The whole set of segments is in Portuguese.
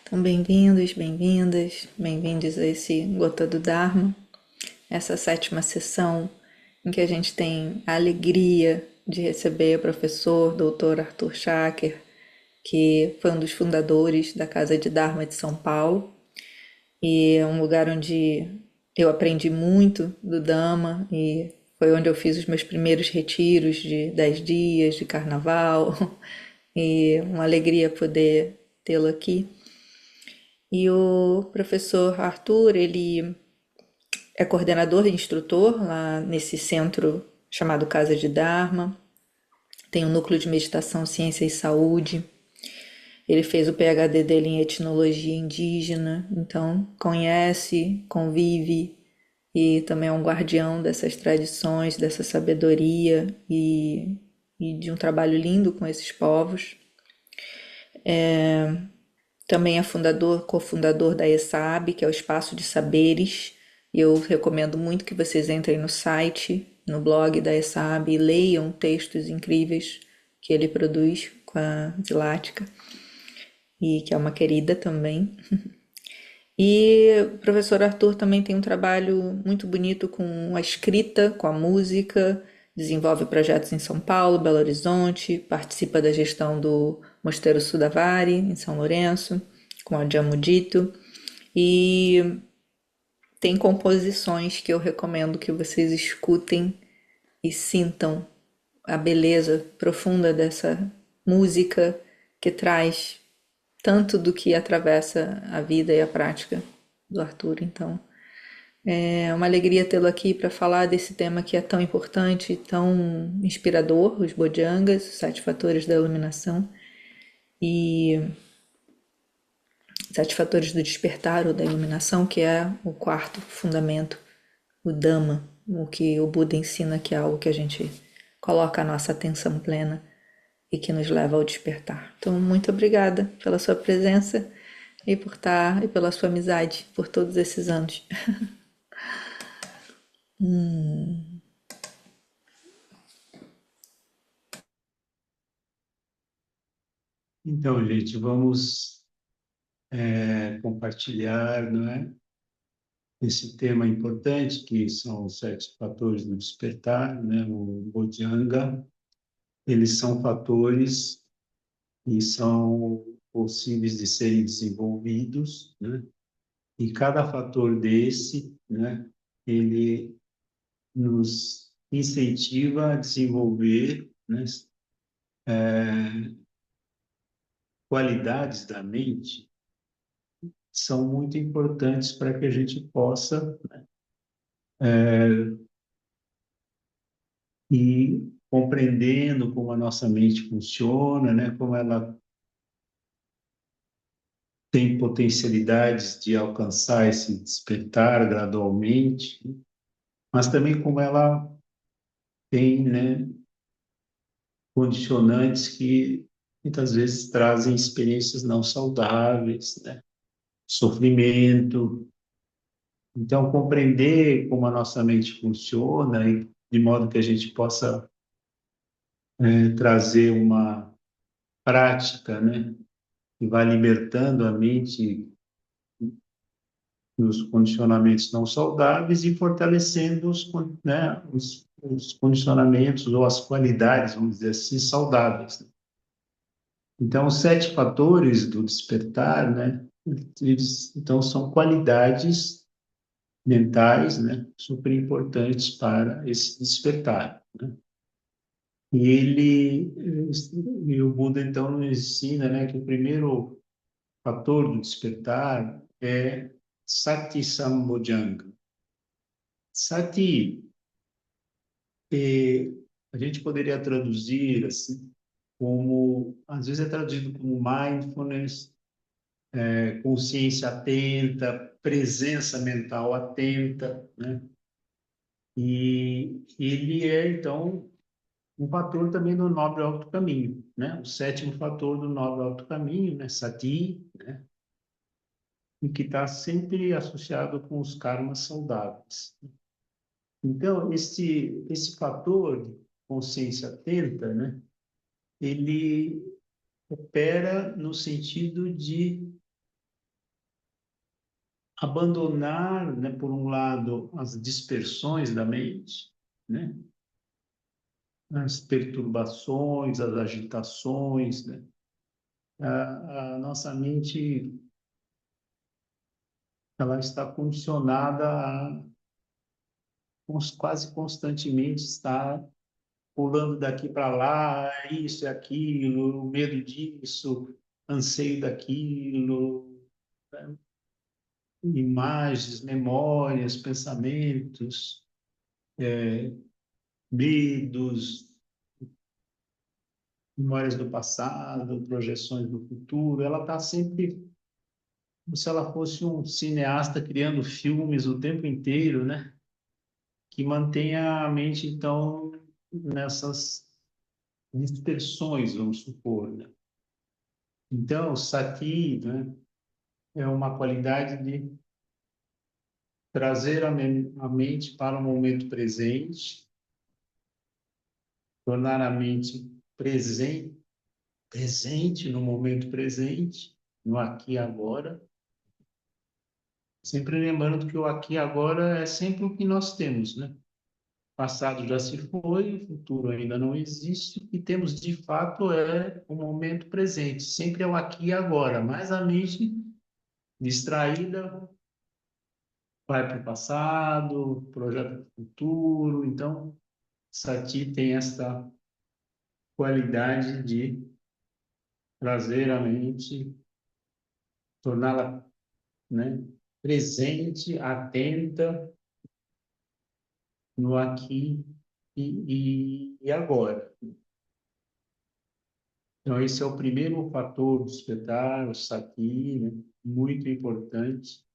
Então, bem-vindos, bem-vindas, bem-vindos a esse Gota do Dharma, essa sétima sessão em que a gente tem a alegria de receber o professor Dr. Arthur Schacker, que foi um dos fundadores da Casa de Dharma de São Paulo, e é um lugar onde eu aprendi muito do Dhamma e foi onde eu fiz os meus primeiros retiros de 10 dias de carnaval, e uma alegria poder tê-lo aqui. E o professor Arthur, ele é coordenador e instrutor lá nesse centro chamado Casa de Dharma. Tem um núcleo de meditação, ciência e saúde. Ele fez o PhD dele em etnologia indígena, então conhece, convive e também é um guardião dessas tradições, dessa sabedoria e de um trabalho lindo com esses povos. Também é fundador, cofundador da ESAB, que é o Espaço de Saberes. Eu recomendo muito que vocês entrem no site, no blog da ESAB e leiam textos incríveis que ele produz com a Zilática, e que é uma querida também. E o professor Arthur também tem um trabalho muito bonito com a escrita, com a música, desenvolve projetos em São Paulo, Belo Horizonte, participa da gestão do Mosteiro Sudavari, em São Lourenço, com a Dito, e tem composições que eu recomendo que vocês escutem e sintam a beleza profunda dessa música que traz tanto do que atravessa a vida e a prática do Arthur. Então, é uma alegria tê-lo aqui para falar desse tema que é tão importante, tão inspirador, os Bojjhangas, os 7 fatores da iluminação e 7 fatores do despertar ou da iluminação, que é o quarto fundamento, o Dhamma, o que o Buda ensina, que é algo que a gente coloca a nossa atenção plena e que nos leva ao despertar. Então, muito obrigada pela sua presença e por estar e pela sua amizade por todos esses anos. Então, gente, vamos compartilhar, não é, esse tema importante que são os 7 fatores do despertar, né, o Bojjhanga. Eles são fatores que são possíveis de serem desenvolvidos, né, e cada fator desse, né, ele nos incentiva a desenvolver, né, qualidades da mente são muito importantes para que a gente possa ir compreendendo como a nossa mente funciona, né? Como ela tem potencialidades de alcançar esse despertar gradualmente, mas também como ela tem, né, condicionantes que muitas vezes trazem experiências não saudáveis, né? Sofrimento. Então, compreender como a nossa mente funciona e de modo que a gente possa trazer uma prática, né, que vai libertando a mente dos condicionamentos não saudáveis e fortalecendo né, os condicionamentos ou as qualidades, vamos dizer assim, saudáveis. Então, os 7 fatores do despertar, né, eles, então, são qualidades mentais, né, super importantes para esse despertar, né? E e o Buda, então, nos ensina, né, que o primeiro fator do despertar é Sati Sambojjhanga. Sati, a gente poderia traduzir assim, como, às vezes é traduzido como mindfulness, consciência atenta, presença mental atenta, né? E ele é, então, um fator também do nobre alto caminho, né? O sétimo fator do nobre alto caminho, né? Sati, né? E que está sempre associado com os karmas saudáveis. Então, esse fator de consciência atenta, né? Ele opera no sentido de abandonar, né, por um lado, as dispersões da mente, né, as perturbações, as agitações, né? A nossa mente, ela está condicionada a quase constantemente estar pulando daqui para lá, isso e aquilo, medo disso, anseio daquilo, né? Imagens, memórias, pensamentos, medos, memórias do passado, projeções do futuro. Ela está sempre como se ela fosse um cineasta criando filmes o tempo inteiro, né? Que mantenha a mente, então, nessas dispersões, vamos supor, né? Então, sati, né, é uma qualidade de trazer a mente para o momento presente, tornar a mente presente no momento presente, no aqui e agora, sempre lembrando que o aqui e agora é sempre o que nós temos, né? O passado já se foi, o futuro ainda não existe, o que temos de fato é o momento presente, sempre é o aqui e agora, mas a mente distraída vai para o passado, projeta o futuro. Então, Sati tem essa qualidade de trazer a mente, torná-la, né, presente, atenta no aqui e agora. Então, esse é o primeiro fator do despertar, o Sati, né, muito importante,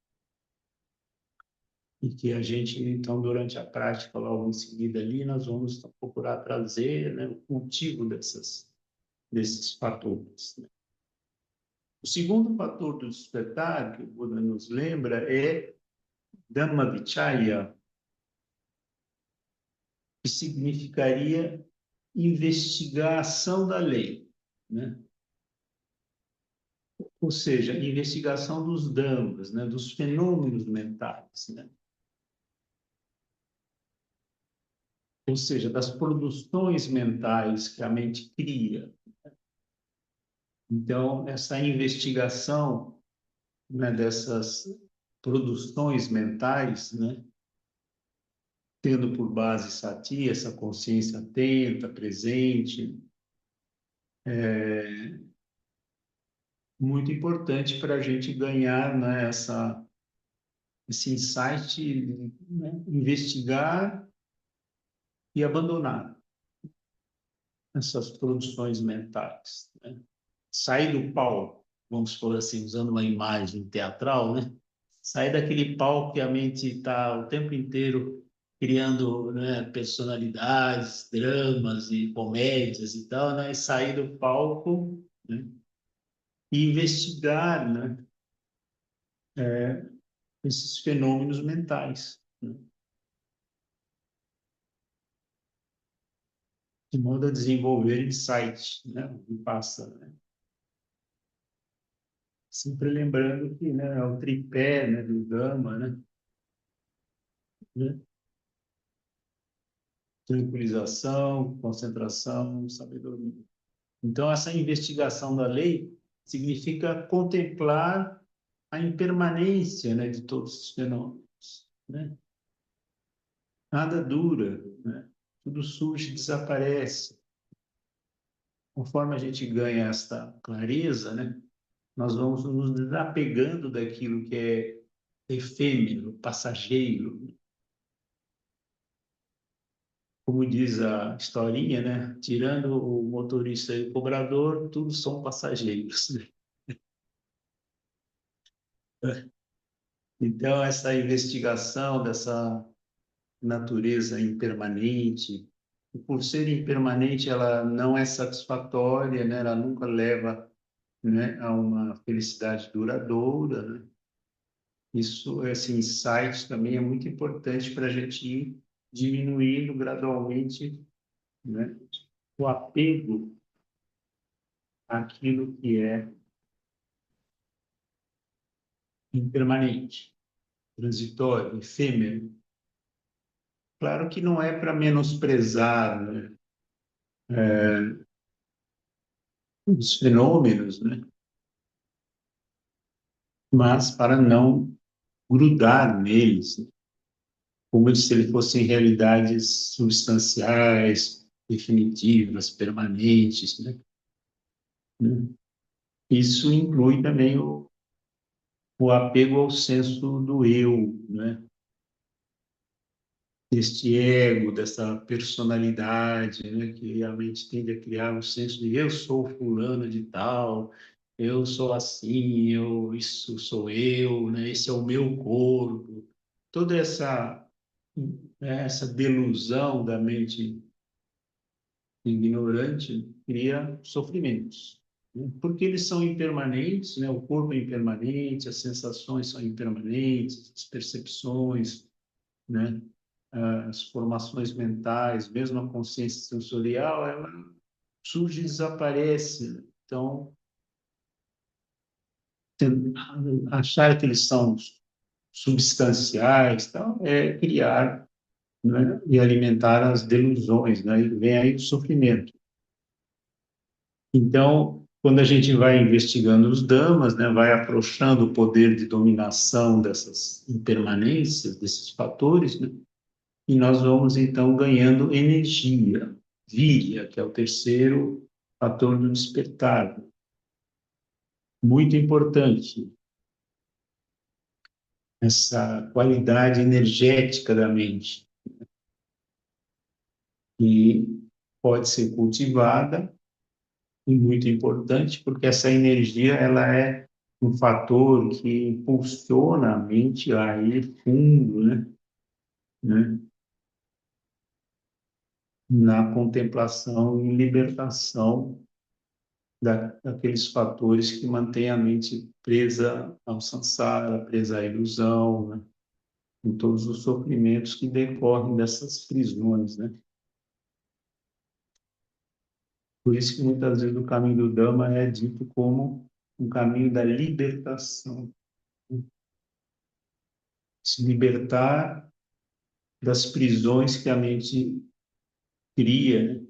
e que a gente, então, durante a prática, logo em seguida ali, nós vamos procurar trazer, né, o cultivo desses fatores, né? O segundo fator do despertar que o Buda nos lembra é Dhammavichaya, que significaria investigação da lei, né? Ou seja, investigação dos dhammas, né? Dos fenômenos mentais, né? Ou seja, das produções mentais que a mente cria. Então, essa investigação, né, dessas produções mentais, né, tendo por base Sati, essa consciência atenta, presente, muito importante para a gente ganhar, né, esse insight, né, investigar e abandonar essas produções mentais, né? Sair do palco, vamos por assim, usando uma imagem teatral, né? Sair daquele palco que a mente está o tempo inteiro criando, né, personalidades, dramas e comédias e tal, né? E sair do palco, né, e investigar, né, esses fenômenos mentais, né? De modo a desenvolver insight, né? O que passa, né? Sempre lembrando que, né, é o tripé, né, do Dhamma, né? Né? Tranquilização, concentração, sabedoria. Então, essa investigação da lei significa contemplar a impermanência, né, de todos os fenômenos, né? Nada dura, né? Tudo surge e desaparece. Conforme a gente ganha esta clareza, né, nós vamos nos desapegando daquilo que é efêmero, passageiro. Como diz a historinha, né? Tirando o motorista e o cobrador, tudo são passageiros, né? Então, essa investigação dessa natureza impermanente, e por ser impermanente, ela não é satisfatória, né? Ela nunca leva, né, a uma felicidade duradoura, né? Isso, esse insight também é muito importante para a gente ir diminuindo gradualmente, né, o apego àquilo que é impermanente. transitório, efêmero. Claro que não é para menosprezar, né, os fenômenos, né, mas para não grudar neles, né, como se eles fossem realidades substanciais, definitivas, permanentes, né? Isso inclui também o apego ao senso do eu, né? Deste ego, dessa personalidade, né? Que realmente tende a criar um senso de eu sou fulano de tal, eu sou assim, isso sou eu, né? Esse é o meu corpo. Toda essa delusão da mente ignorante cria sofrimentos, né? Porque eles são impermanentes, né? O corpo é impermanente, as sensações são impermanentes, as percepções, né? As formações mentais, mesmo a consciência sensorial, ela surge e desaparece. Então, achar que eles são substanciais, tal, é criar, né? E alimentar as delusões, né? E vem aí o sofrimento. Então, quando a gente vai investigando os damas, né, vai afrouxando o poder de dominação dessas impermanências, desses fatores, né, e nós vamos então ganhando energia, víria, que é o terceiro fator do despertar. Muito importante essa qualidade energética da mente, que pode ser cultivada e muito importante, porque essa energia ela é um fator que impulsiona a mente a ir fundo, né, na contemplação e libertação daqueles fatores que mantêm a mente presa ao samsara, presa à ilusão, né, em todos os sofrimentos que decorrem dessas prisões, né? Por isso que muitas vezes o caminho do Dhamma é dito como um caminho da libertação, né? Se libertar das prisões que a mente cria, né,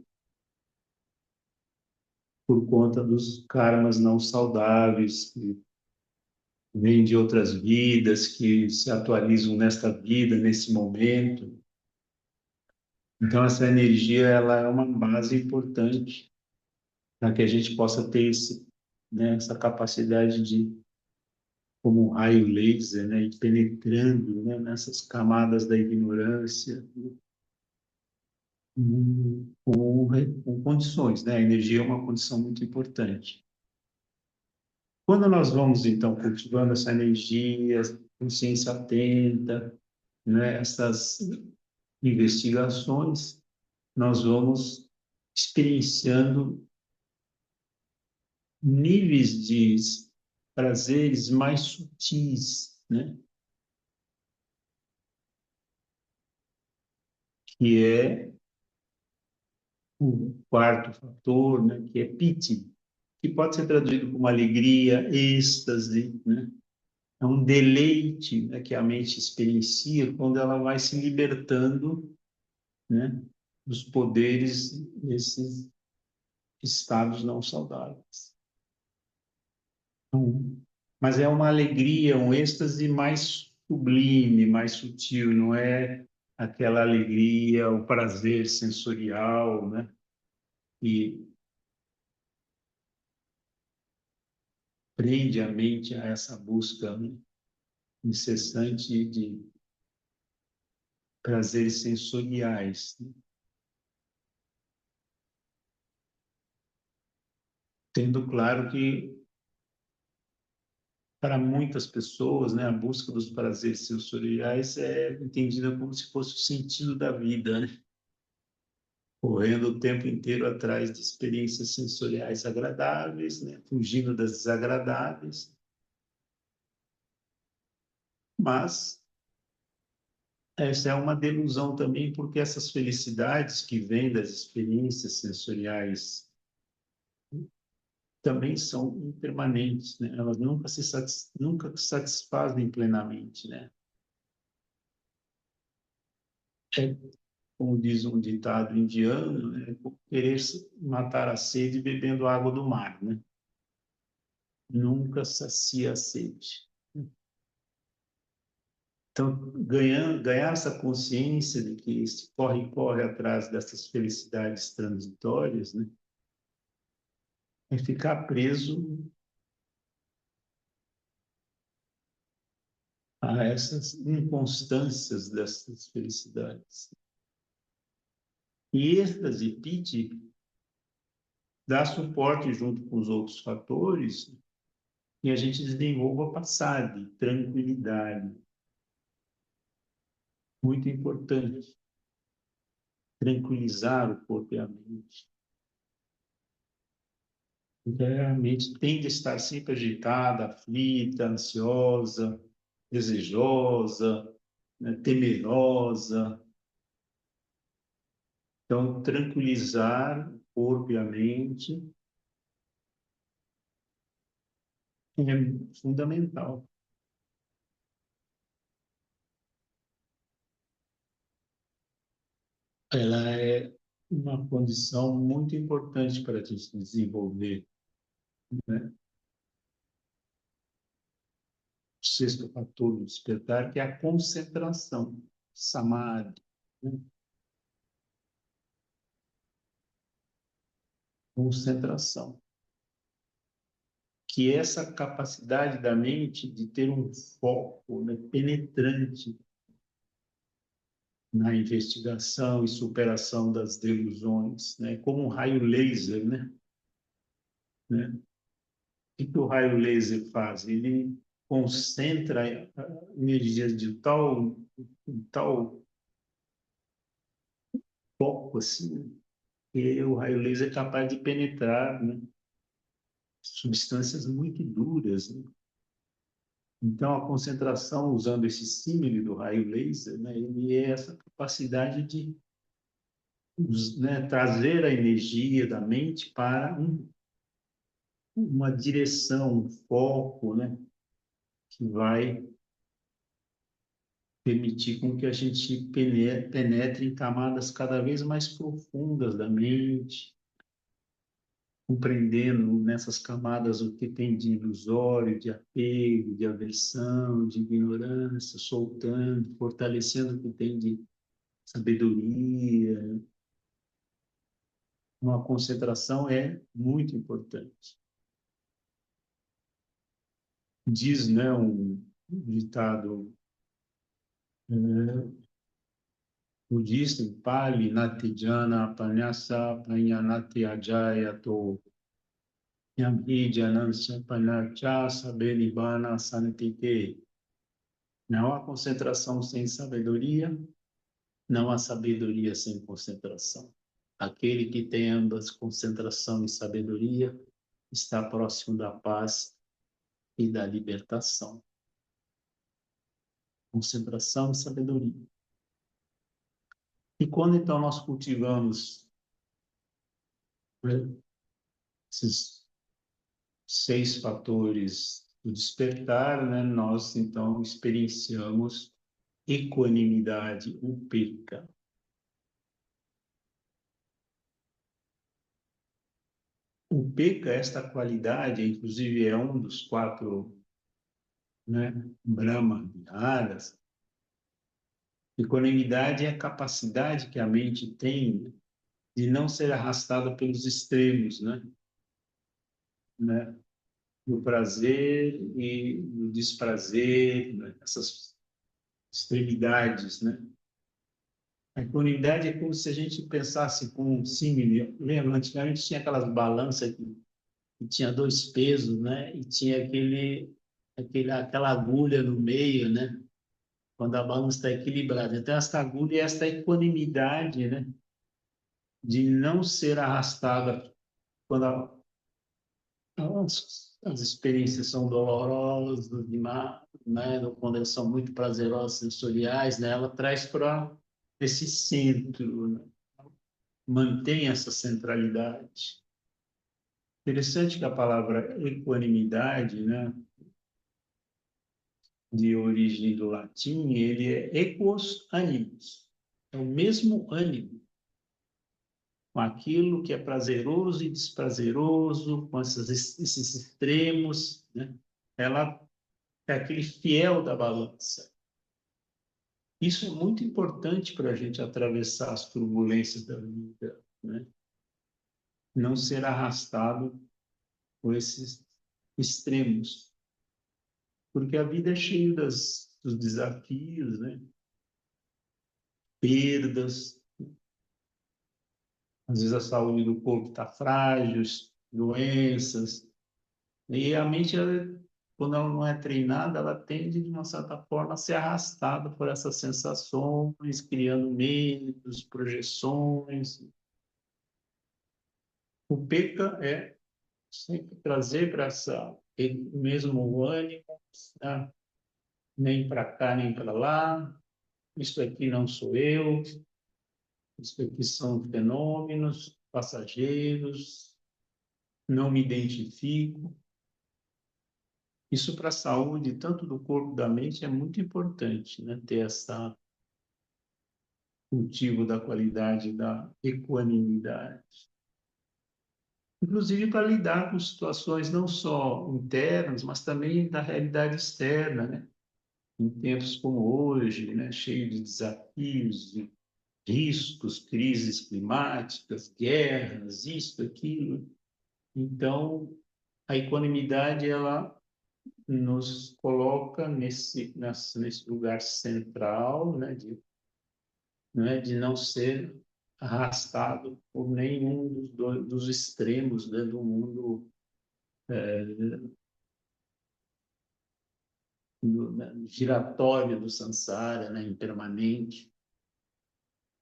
por conta dos karmas não saudáveis que vêm de outras vidas, que se atualizam nesta vida, nesse momento. Então, essa energia ela é uma base importante para que a gente possa ter né, essa capacidade de, como um raio laser, né, ir penetrando, né, nessas camadas da ignorância, com condições, né? A energia é uma condição muito importante. Quando nós vamos, então, cultivando essa energia, consciência atenta, né, essas investigações, nós vamos experienciando níveis de prazeres mais sutis, né? Que é o quarto fator, né? Que é piti, que pode ser traduzido como alegria, êxtase, né? É um deleite, né, que a mente experiencia quando ela vai se libertando, né, dos poderes desses estados não saudáveis. Então, mas é uma alegria, um êxtase mais sublime, mais sutil, não é aquela alegria, o prazer sensorial, né, que prende a mente a essa busca, né, incessante de prazeres sensoriais, né? Tendo claro que para muitas pessoas, né, a busca dos prazeres sensoriais é entendida como se fosse o sentido da vida, né? Correndo o tempo inteiro atrás de experiências sensoriais agradáveis, né? Fugindo das desagradáveis. Mas essa é uma delusão também, porque essas felicidades que vêm das experiências sensoriais também são impermanentes, né? Elas nunca se satisfazem plenamente, né? É, como diz um ditado indiano, é querer matar a sede bebendo água do mar, né? Nunca sacia a sede. Então, ganhar essa consciência de que esse corre atrás dessas felicidades transitórias, né, é ficar preso a essas inconstâncias dessas felicidades. E êxtase, piti, dá suporte junto com os outros fatores e a gente desenvolva passade, tranquilidade. Muito importante. Tranquilizar o corpo e a mente. Porque a mente tende a estar sempre agitada, aflita, ansiosa, desejosa, né, temerosa. Então, tranquilizar o corpo e a mente é fundamental. Ela é uma condição muito importante para a gente desenvolver, né? O sexto fator do despertar, que é a concentração, samadhi, né? Concentração, que é essa capacidade da mente de ter um foco, né, penetrante na investigação e superação das delusões, né, como um raio laser, né? O que o raio laser faz? Ele concentra energias de tal foco assim, que o raio laser é capaz de penetrar, né, substâncias muito duras, né? Então, a concentração, usando esse símile do raio laser, né, ele é essa capacidade de, né, trazer a energia da mente para uma direção, um foco, né, que vai permitir com que a gente penetre em camadas cada vez mais profundas da mente, compreendendo nessas camadas o que tem de ilusório, de apego, de aversão, de ignorância, soltando, fortalecendo o que tem de sabedoria. Uma concentração é muito importante. Diz, né, um ditado budista em Pali, Natijana Panyasa Panyanati Ajayato Yamhijanansya Panarcha Sabelibana Santite. Não há concentração sem sabedoria, não há sabedoria sem concentração. Aquele que tem ambas, concentração e sabedoria, está próximo da paz e da libertação. Concentração e sabedoria. E quando então nós cultivamos, né, esses 6 fatores do despertar, né, nós então experienciamos equanimidade, upekkha. Upekkha, esta qualidade, inclusive é um dos 4, né, Brahma Viharas. Equanimidade é a capacidade que a mente tem de não ser arrastada pelos extremos, né? No prazer e no desprazer, né? Essas extremidades, né? A equanimidade é como se a gente pensasse com um símile. Lembra, antigamente tinha aquelas balanças que tinha 2 pesos, né? E tinha aquela agulha no meio, né? Quando a balança está equilibrada. Então, esta agulha é esta equanimidade, né? De não ser arrastada quando as experiências são dolorosas demais, né? Quando elas são muito prazerosas, sensoriais, né? Ela traz para esse centro, né? Mantém essa centralidade. Interessante que a palavra equanimidade, né, de origem do latim, ele é equus animus. É o mesmo ânimo, com aquilo que é prazeroso e desprazeroso, com esses extremos, né? Ela é aquele fiel da balança. Isso é muito importante para a gente atravessar as turbulências da vida, né? Não ser arrastado por esses extremos, porque a vida é cheia dos desafios, né? Perdas, às vezes a saúde do corpo está frágil, doenças, e a mente, quando ela não é treinada, ela tende, de uma certa forma, a ser arrastada por essas sensações, criando medos, projeções. O PECA é sempre trazer para essa mesmo ânimo, né? Nem para cá, nem para lá. Isso aqui não sou eu. Isso aqui são fenômenos passageiros. Não me identifico. Isso para a saúde, tanto do corpo e da mente, é muito importante, né? Ter essa cultivo da qualidade da equanimidade. Inclusive para lidar com situações não só internas, mas também da realidade externa, né? Em tempos como hoje, né? Cheio de desafios, de riscos, crises climáticas, guerras, isso, aquilo. Então, a equanimidade, ela nos coloca nesse lugar central, né, de não ser arrastado por nenhum dos extremos, né, do mundo né, giratório do samsara, né, impermanente.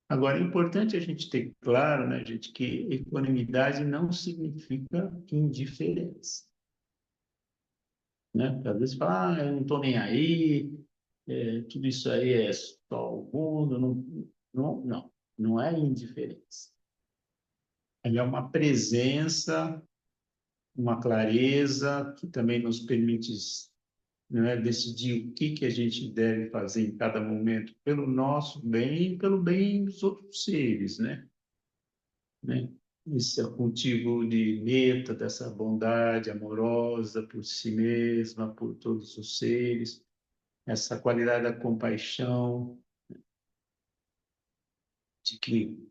Agora, é importante a gente ter claro, né, gente, que equanimidade não significa indiferença, né? Porque às vezes fala, eu não estou nem aí, tudo isso aí é só o mundo, não é indiferença. Ele é uma presença, uma clareza que também nos permite, né, decidir o que a gente deve fazer em cada momento pelo nosso bem e pelo bem dos outros seres, né? Esse é o cultivo de meta, dessa bondade amorosa por si mesma, por todos os seres, essa qualidade da compaixão, de que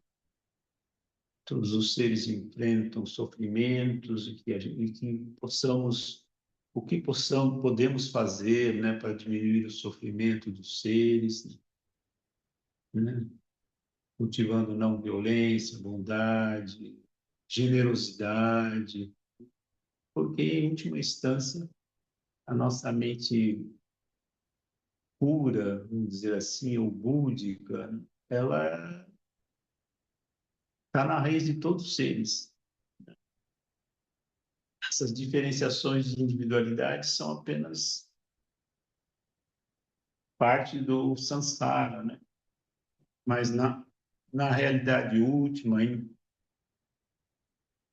todos os seres enfrentam sofrimentos e que possamos, o que podemos fazer, né, para diminuir o sofrimento dos seres, né? Cultivando não violência, bondade, generosidade, porque, em última instância, a nossa mente pura, vamos dizer assim, ou búdica, ela está na raiz de todos os seres. Essas diferenciações de individualidade são apenas parte do samsara, né? Mas na realidade última,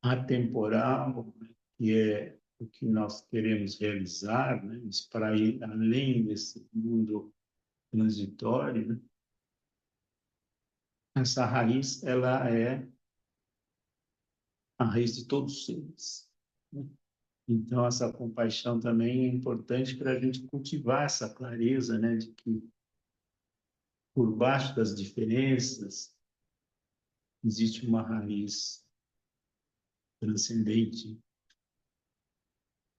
atemporal, né, que é o que nós queremos realizar, né, para ir além desse mundo transitório, né, essa raiz, ela é a raiz de todos os seres, né? Então, essa compaixão também é importante para a gente cultivar essa clareza, né, de que por baixo das diferenças existe uma raiz transcendente,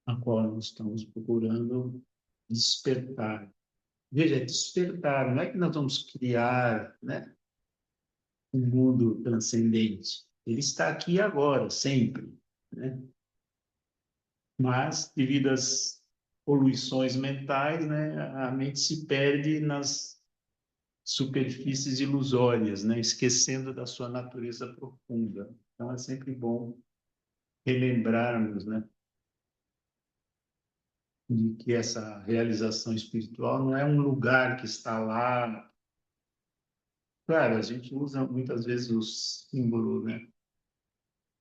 a qual nós estamos procurando despertar. Veja, despertar, não é que nós vamos criar, né, um mundo transcendente. Ele está aqui agora, sempre, né? Mas, devido às poluições mentais, né, a mente se perde nas superfícies ilusórias, né, esquecendo da sua natureza profunda. Então, é sempre bom relembrarmos, né, de que essa realização espiritual não é um lugar que está lá. Claro, a gente usa muitas vezes o símbolo, né,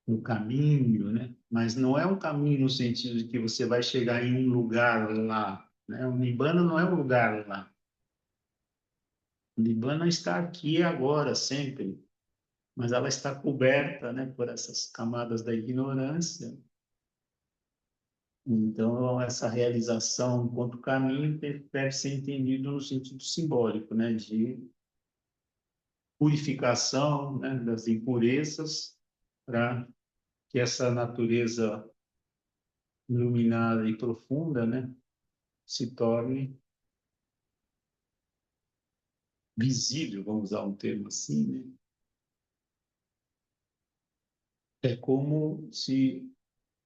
no caminho, né, mas não é um caminho no sentido de que você vai chegar em um lugar lá, né? O Nibbana não é um lugar lá. Nibbana está aqui e agora, sempre, mas ela está coberta, né, por essas camadas da ignorância. Então, essa realização enquanto caminho deve ser entendido no sentido simbólico, né, de purificação, né, das impurezas, para que essa natureza iluminada e profunda, né, se torne visível, vamos usar um termo assim, né? É como se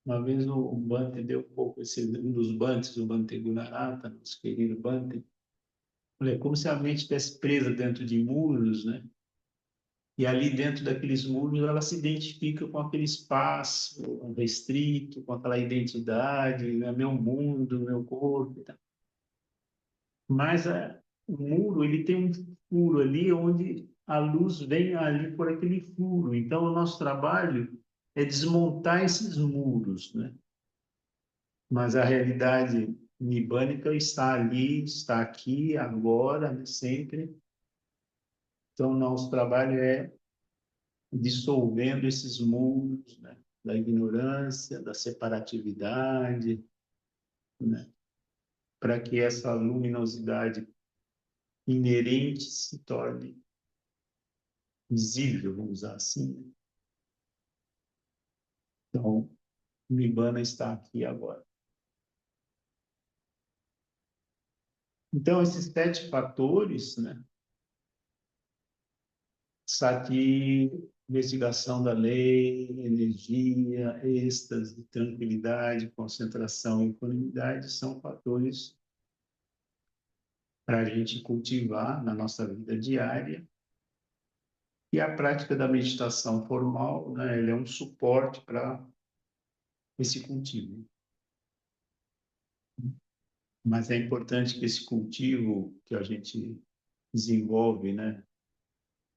uma vez o Bhante deu um pouco esse, um dos Bhantes, o Bhante Gunarata, nosso querido Bhante, é como se a mente estivesse presa dentro de muros, né? E ali dentro daqueles muros ela se identifica com aquele espaço restrito, com aquela identidade, né? Meu mundo, meu corpo e tal. Mas o muro, ele tem um furo ali onde a luz vem ali por aquele furo. Então, o nosso trabalho é desmontar esses muros, né? Mas a realidade nibânica está ali, está aqui, agora, né? Sempre. Então, nosso trabalho é dissolvendo esses muros, né? Da ignorância, da separatividade, né? Para que essa luminosidade inerente se torne visível, vamos usar assim, né? Então, o Nibbana está aqui agora. Então, esses 7 fatores, né? Sati, investigação da lei, energia, êxtase, tranquilidade, concentração e equanimidade são fatores para a gente cultivar na nossa vida diária. E a prática da meditação formal, né, ele é um suporte para esse cultivo. Mas é importante que esse cultivo que a gente desenvolve, né,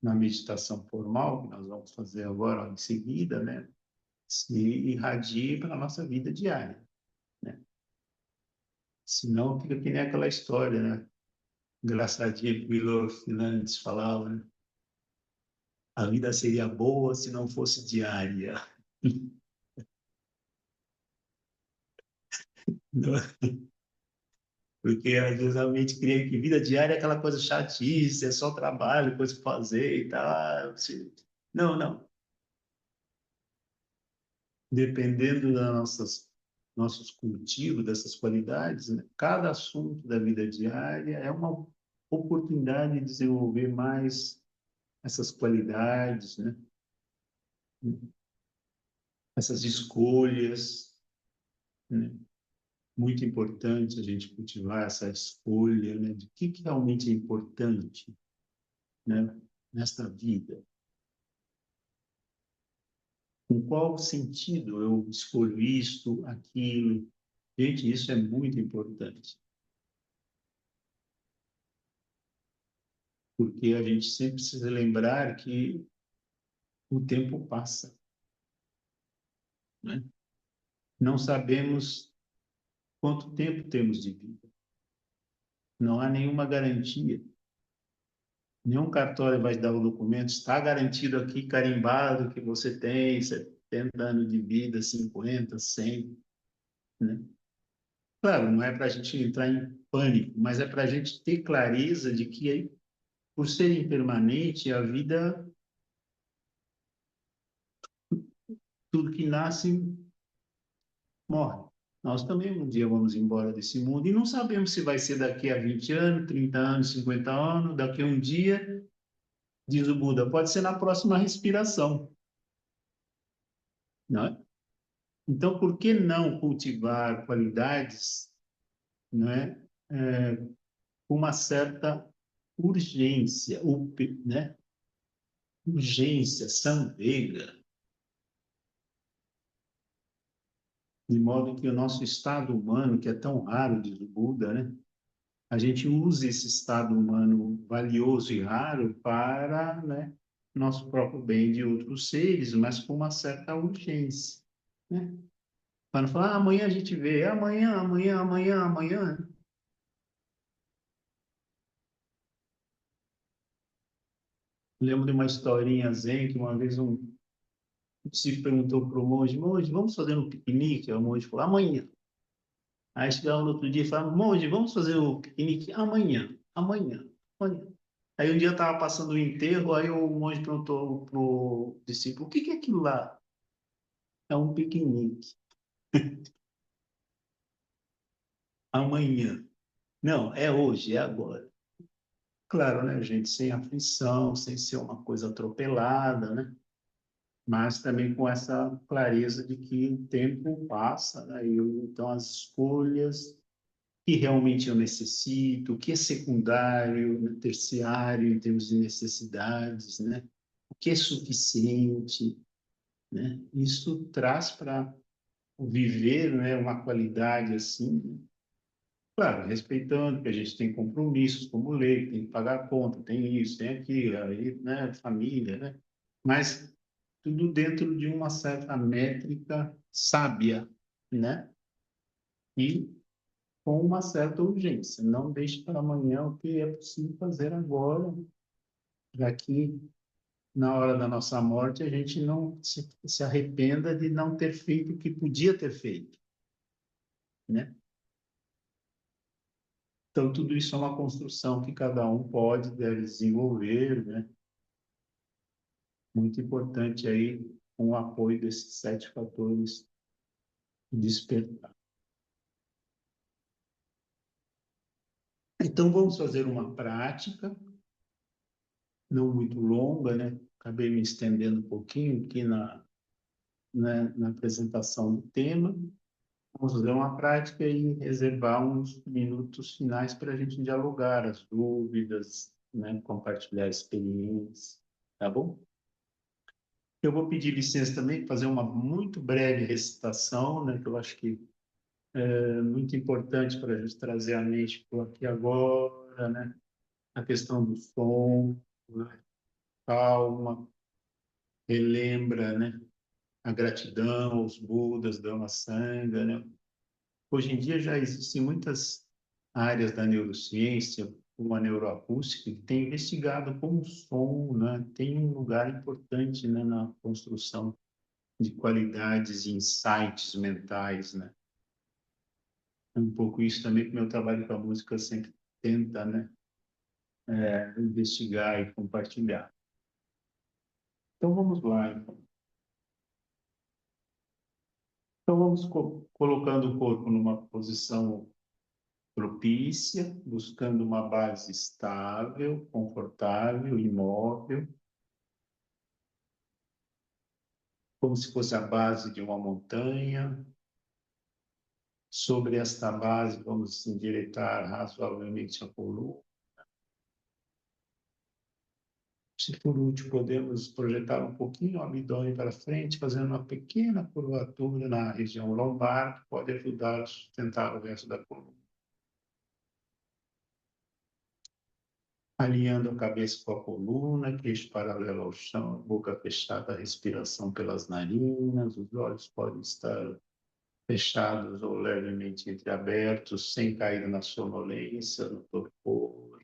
na meditação formal, que nós vamos fazer agora em seguida, né, se irradie para a nossa vida diária, né? Senão fica que nem aquela história, né? Engraçadinha que o Milor Fernandes falava, né? A vida seria boa se não fosse diária. Porque às vezes a mente cria que vida diária é aquela coisa chatice, é só trabalho, coisa para fazer e tal. Não, não. Dependendo das nossos cultivos, dessas qualidades, né? Cada assunto da vida diária é uma oportunidade de desenvolver mais essas qualidades, né? Essas escolhas, né? Muito importante a gente cultivar essa escolha, né? De que realmente é importante, né? Nesta vida. Com qual sentido eu escolho isto, aquilo? Gente, isso é muito importante, porque a gente sempre precisa lembrar que o tempo passa, né? Não sabemos quanto tempo temos de vida. Não há nenhuma garantia. Nenhum cartório vai dar o documento, está garantido aqui, carimbado, que você tem 70 anos de vida, 50, 100, né? Claro, não é para a gente entrar em pânico, mas é para a gente ter clareza de que, por ser impermanente, a vida, tudo que nasce, morre. Nós também um dia vamos embora desse mundo e não sabemos se vai ser daqui a 20 anos, 30 anos, 50 anos, daqui a um dia, diz o Buda, pode ser na próxima respiração, não é? Então, por que não cultivar qualidades, não é, com uma certa urgência, né? Urgência, samvega, de modo que o nosso estado humano, que é tão raro, diz o Buda, né? A gente use esse estado humano valioso e raro para, né, nosso próprio bem de outros seres, mas com uma certa urgência, né? Para não falar, amanhã a gente vê, amanhã, amanhã, amanhã, amanhã. Lembro de uma historinha zen que uma vez um discípulo perguntou para o monge, monge, vamos fazer um piquenique? Aí o monge falou, amanhã. Aí chegava no outro dia e falava, monge, vamos fazer o piquenique amanhã, amanhã, amanhã. Aí um dia estava passando o enterro, aí o monge perguntou para o discípulo, o que que é aquilo lá? É um piquenique. Amanhã. Não, é hoje, é agora. Claro, né, gente, sem aflição, sem ser uma coisa atropelada, né? Mas também com essa clareza de que o tempo passa, né? Então as escolhas que realmente eu necessito, o que é secundário, né, terciário em termos de necessidades, né? O que é suficiente, né? Isso traz para o viver, né, uma qualidade assim, né? Claro, respeitando que a gente tem compromissos como lei, tem que pagar a conta, tem isso, tem aquilo, aí, né, família, né? Mas tudo dentro de uma certa métrica sábia, né? E com uma certa urgência. Não deixe para amanhã o que é possível fazer agora, já que na hora da nossa morte a gente não se arrependa de não ter feito o que podia ter feito, né? Então, tudo isso é uma construção que cada um pode, deve desenvolver, né? Muito importante aí, com o apoio desses 7 fatores de despertar. Então, vamos fazer uma prática, não muito longa, né? Acabei me estendendo um pouquinho aqui na apresentação do tema. Vamos fazer uma prática e reservar uns minutos finais para a gente dialogar as dúvidas, né? Compartilhar experiências, tá bom? Eu vou pedir licença também para fazer uma muito breve recitação, né? Que eu acho que é muito importante para a gente trazer à mente para aqui e agora, né? A questão do som, né? Calma, relembra, né? A gratidão aos Budas, Dhamma Sangha, né? Hoje em dia já existem muitas áreas da neurociência, como a neuroacústica, que tem investigado como o som, né, tem um lugar importante, né, na construção de qualidades e insights mentais, né? É um pouco isso também que meu trabalho com a música sempre tenta, né, investigar e compartilhar. Então vamos lá, então. Então vamos colocando o corpo numa posição propícia, buscando uma base estável, confortável, imóvel, como se fosse a base de uma montanha. Sobre esta base, vamos endireitar razoavelmente a coluna. Se por último podemos projetar um pouquinho o abdômen para frente, fazendo uma pequena curvatura na região lombar, que pode ajudar a sustentar o resto da coluna. Alinhando a cabeça com a coluna, queixo paralelo ao chão, boca fechada, respiração pelas narinas, os olhos podem estar fechados ou levemente entreabertos, sem cair na sonolência, no torpor.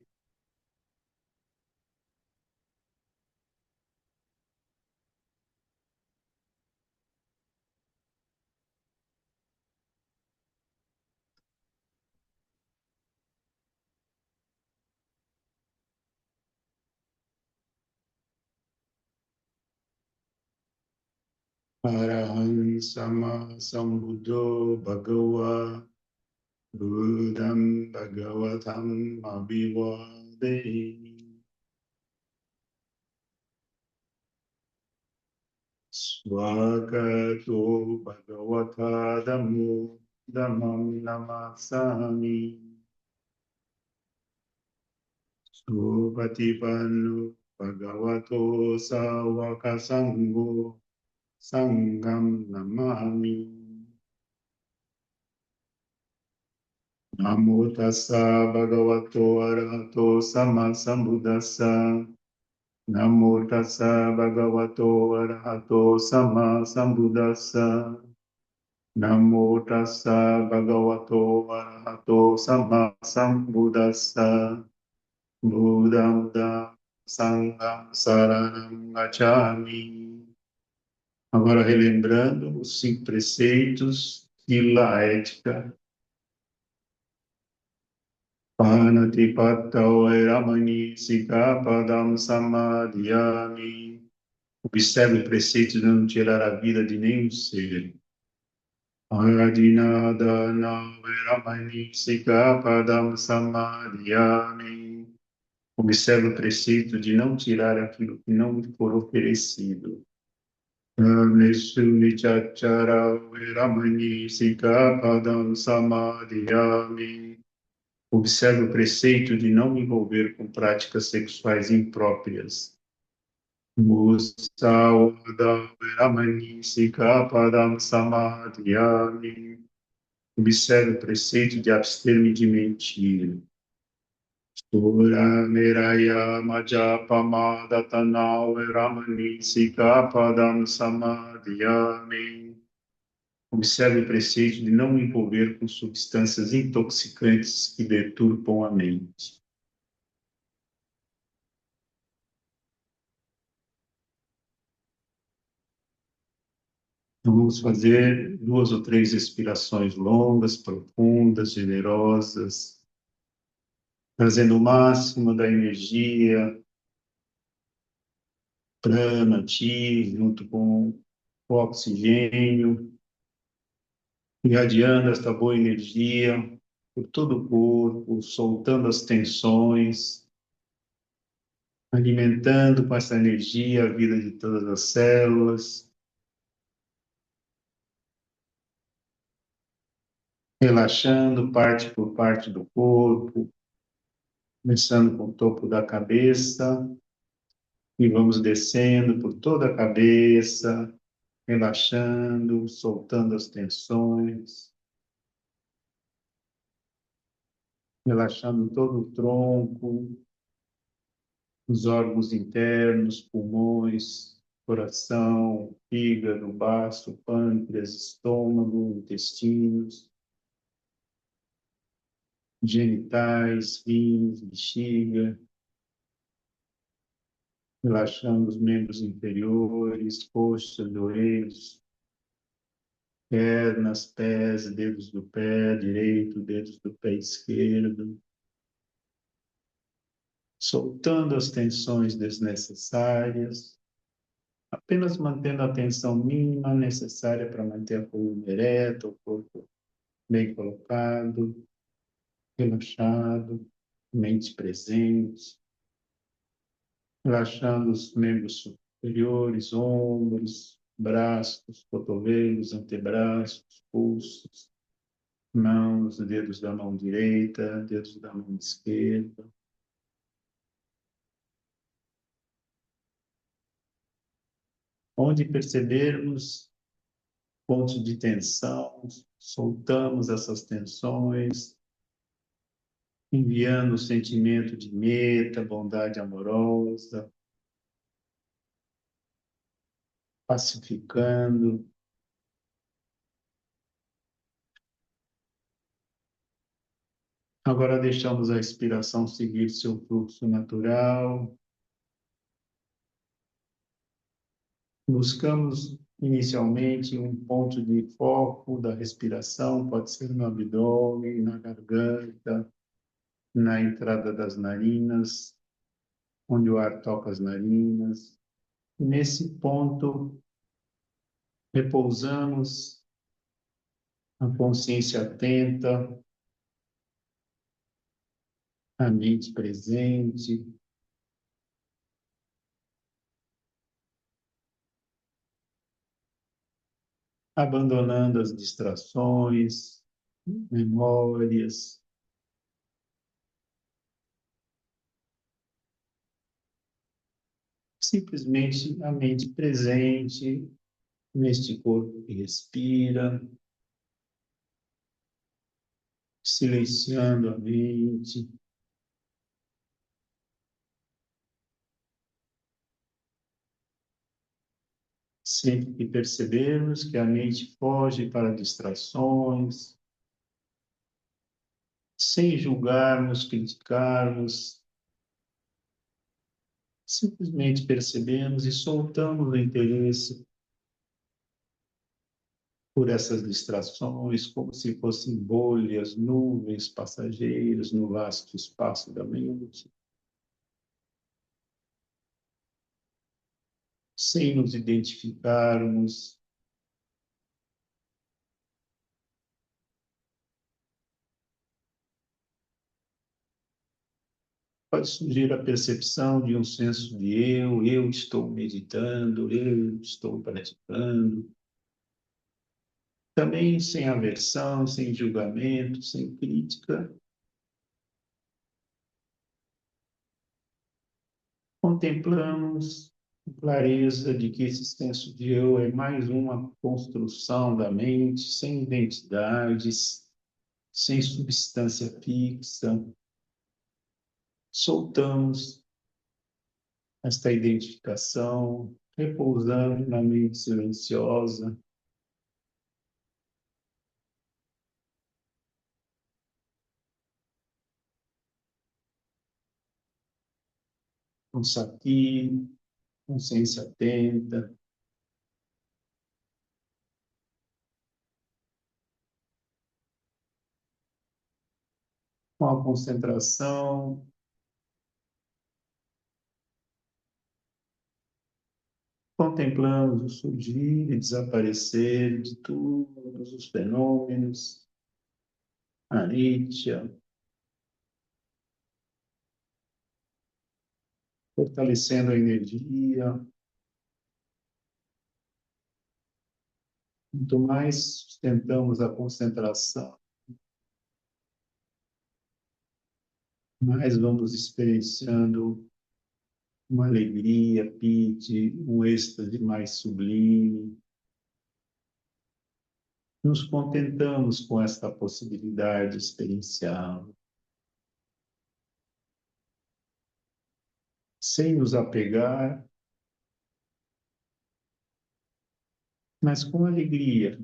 Araham Sama Sambuddho Bhagava Buddham Bhagavatam Abhivademi Swagato Bhagavata Dhammo Dhammam Namasami Supatipanno Bhagavato Sāvaka Sangho Sangham Namami Namo Tassa Bhagavato Arahato Sama Sambuddhassa Namo Tassa Bhagavato Arahato Sama Sambuddhassa Namo Tassa Bhagavato Arahato Sama Sambuddhassa Buddha Buddha Sangham Saranam Gacchami. Agora relembrando os 5 preceitos, fila ética, Panatipatau Vairamani Sikkhapadam Samadhiyami. Observe o preceito de não tirar a vida de nenhum ser. Adinadana Vairamani Sikkhapadam Samadhiyami. Observe o preceito de não tirar aquilo que não lhe for oferecido. Nisu Nichachara Vairamani Sikkhapadam Samadhiyami. Observe o preceito de não me envolver com práticas sexuais impróprias. Musavada Veramani Sikkhapadam Samadhiyami. Observe o preceito de abster-me de mentir. Sura Meraya Majapama Datana Veramani Sikkhapadam Samadhiyami. Observe o preceito de não me envolver com substâncias intoxicantes que deturpam a mente. Então, vamos fazer 2 ou 3 respirações longas, profundas, generosas, trazendo o máximo da energia, prana, chi, junto com o oxigênio, irradiando esta boa energia por todo o corpo, soltando as tensões, alimentando com essa energia a vida de todas as células, relaxando parte por parte do corpo, começando com o topo da cabeça, e vamos descendo por toda a cabeça, relaxando, soltando as tensões, relaxando todo o tronco, os órgãos internos, pulmões, coração, fígado, baço, pâncreas, estômago, intestinos, genitais, rins, bexiga, relaxando os membros inferiores, coxas, joelhos, pernas, pés, dedos do pé direito, dedos do pé esquerdo, soltando as tensões desnecessárias, apenas mantendo a tensão mínima necessária para manter a coluna ereta, o corpo bem colocado, relaxado, mente presente, relaxando os membros superiores, ombros, braços, cotovelos, antebraços, pulsos, mãos, dedos da mão direita, dedos da mão esquerda. Onde percebermos pontos de tensão, soltamos essas tensões, enviando o sentimento de meta, bondade amorosa, pacificando. Agora deixamos a respiração seguir seu fluxo natural. Buscamos inicialmente um ponto de foco da respiração, pode ser no abdômen, na garganta, na entrada das narinas, onde o ar toca as narinas. E nesse ponto, repousamos a consciência atenta, a mente presente, abandonando as distrações, memórias, simplesmente a mente presente neste corpo que respira, silenciando a mente, sempre que percebermos que a mente foge para distrações, sem julgarmos, criticarmos, Simplesmente percebemos e soltamos o interesse por essas distrações, como se fossem bolhas, nuvens, passageiros no vasto espaço da mente, sem nos identificarmos. Pode surgir a percepção de um senso de eu estou meditando, eu estou praticando. Também sem aversão, sem julgamento, sem crítica, contemplamos com clareza de que esse senso de eu é mais uma construção da mente, sem identidades, sem substância fixa. Soltamos esta identificação, repousando na mente silenciosa, com sati, consciência atenta, com a concentração, contemplamos o surgir e desaparecer de todos os fenômenos, aritya, fortalecendo a energia. Quanto mais sustentamos a concentração, mais vamos experienciando uma alegria, pite, um êxtase mais sublime. Nos contentamos com esta possibilidade experiencial, sem nos apegar, mas com alegria,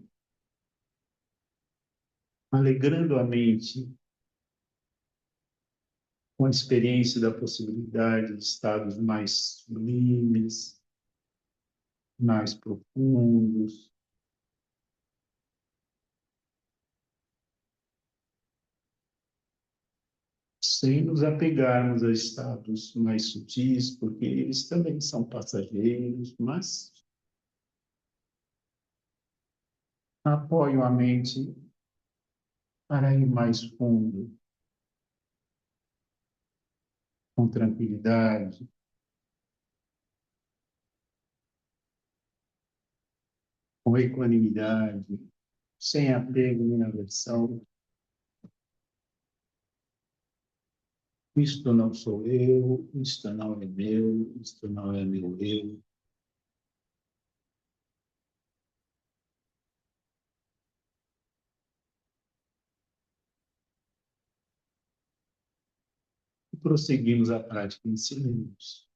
alegrando a mente com a experiência da possibilidade de estados mais sublimes, mais profundos, sem nos apegarmos a estados mais sutis, porque eles também são passageiros, mas apoiam a mente para ir mais fundo, com tranquilidade, com equanimidade, sem apego nem aversão. Isto não sou eu, isto não é meu, isto não é meu eu. E prosseguimos a prática em silêncio.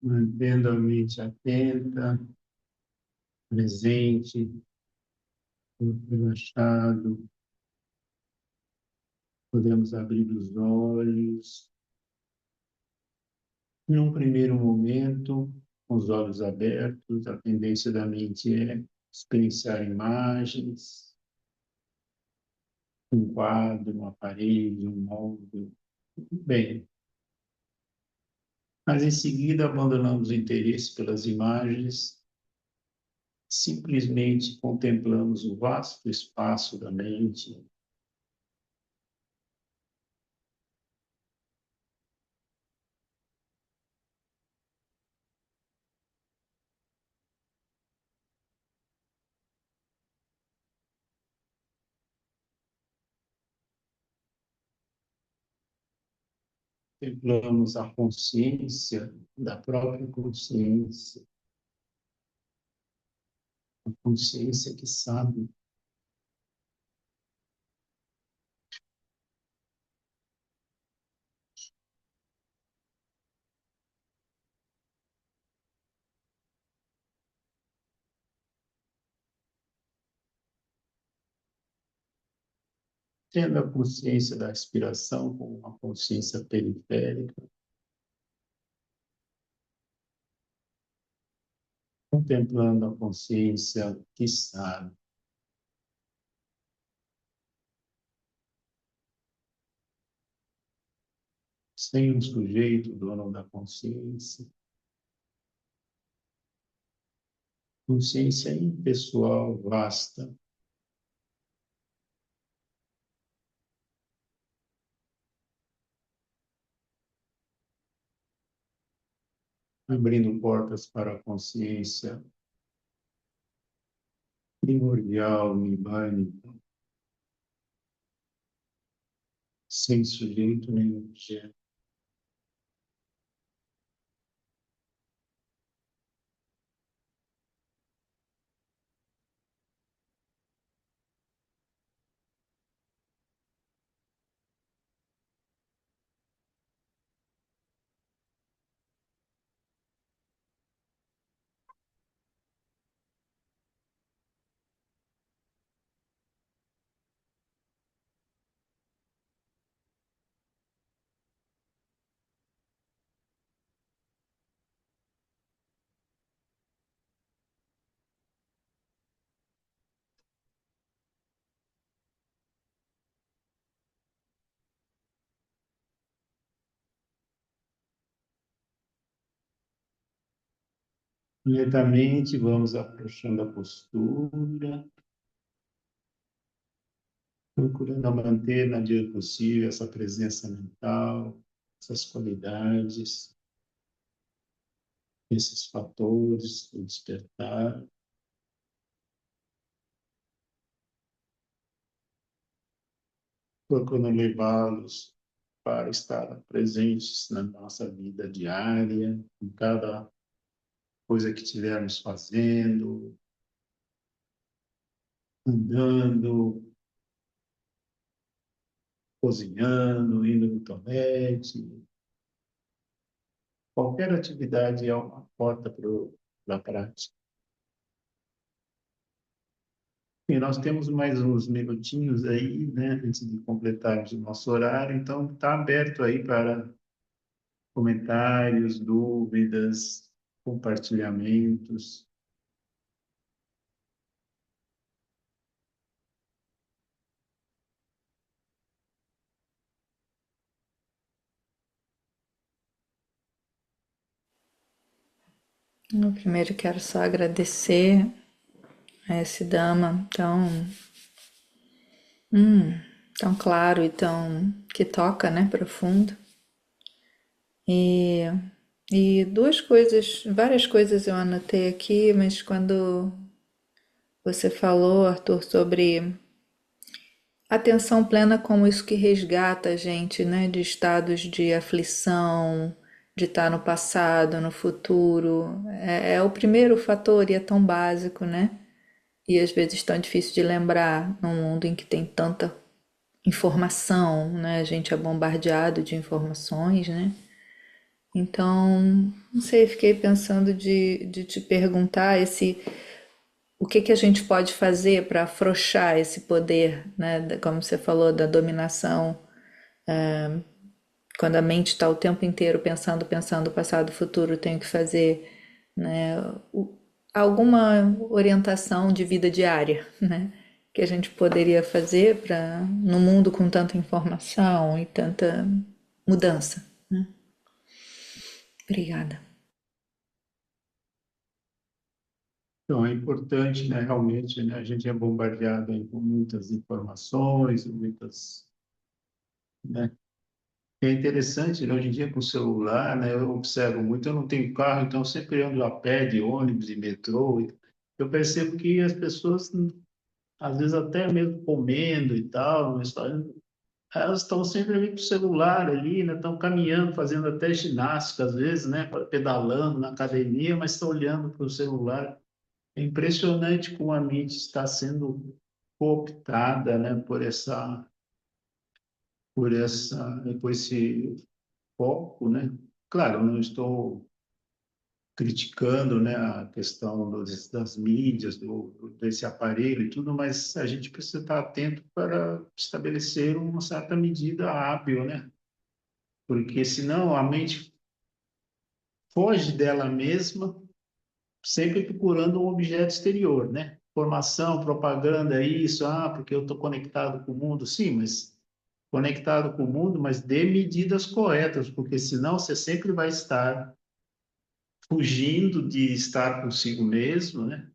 mantendo a mente atenta, presente, corpo relaxado. Podemos abrir os olhos. Num primeiro momento, com os olhos abertos, a tendência da mente é experienciar imagens, um quadro, uma parede, um móvel. Bem, mas em seguida abandonamos o interesse pelas imagens, simplesmente contemplamos o vasto espaço da mente. Contemplamos a consciência da própria consciência, a consciência que sabe. Tendo a consciência da respiração como uma consciência periférica, contemplando a consciência que sabe, sem um sujeito dono da consciência, consciência impessoal, vasta, abrindo portas para a consciência primordial, nirvânica, sem sujeito nem objeto. Lentamente vamos afrouxando a postura, procurando manter na medida do possível essa presença mental, essas qualidades, esses fatores do despertar, procurando levá-los para estar presentes na nossa vida diária, em cada coisa que estivermos fazendo, andando, cozinhando, indo no toalete. Qualquer atividade é uma porta para a prática. E nós temos mais uns minutinhos aí, né, antes de completarmos o nosso horário, então está aberto aí para comentários, dúvidas, compartilhamentos. Eu primeiro quero só agradecer a esse Dhamma tão claro e tão que toca, né, profundo. E, e duas coisas, várias coisas eu anotei aqui, mas quando você falou, Arthur, sobre atenção plena como isso que resgata a gente, né, de estados de aflição, de estar no passado, no futuro, é o primeiro fator e é tão básico, né? E às vezes tão difícil de lembrar num mundo em que tem tanta informação, né? A gente é bombardeado de informações, né? Então, não sei, fiquei pensando de te perguntar o que que a gente pode fazer para afrouxar esse poder, né? Como você falou, da dominação, quando a mente está o tempo inteiro pensando, pensando, passado, futuro, tenho que fazer, né? Alguma orientação de vida diária, né? Que a gente poderia fazer para, no mundo com tanta informação e tanta mudança. Obrigada. Então, é importante, né, realmente, né, a gente é bombardeado aí com muitas informações, muitas, né? É interessante, né, hoje em dia com o celular, né, eu observo muito, eu não tenho carro, então eu sempre ando a pé, de ônibus e metrô. E eu percebo que as pessoas, às vezes até mesmo comendo e tal, no restaurante, elas estão sempre ali com o celular ali, né, estão caminhando, fazendo até ginástica, às vezes, né, pedalando na academia, mas estão olhando para o celular. É impressionante como a mente está sendo cooptada, né, por esse foco, né? Claro, não estou criticando, né, a questão das mídias, desse aparelho e tudo, mas a gente precisa estar atento para estabelecer uma certa medida hábil, né? Porque senão a mente foge dela mesma, sempre procurando um objeto exterior, né? Informação, propaganda, isso, porque eu estou conectado com o mundo, sim, mas conectado com o mundo, mas dê medidas corretas, porque senão você sempre vai estar fugindo de estar consigo mesmo, né?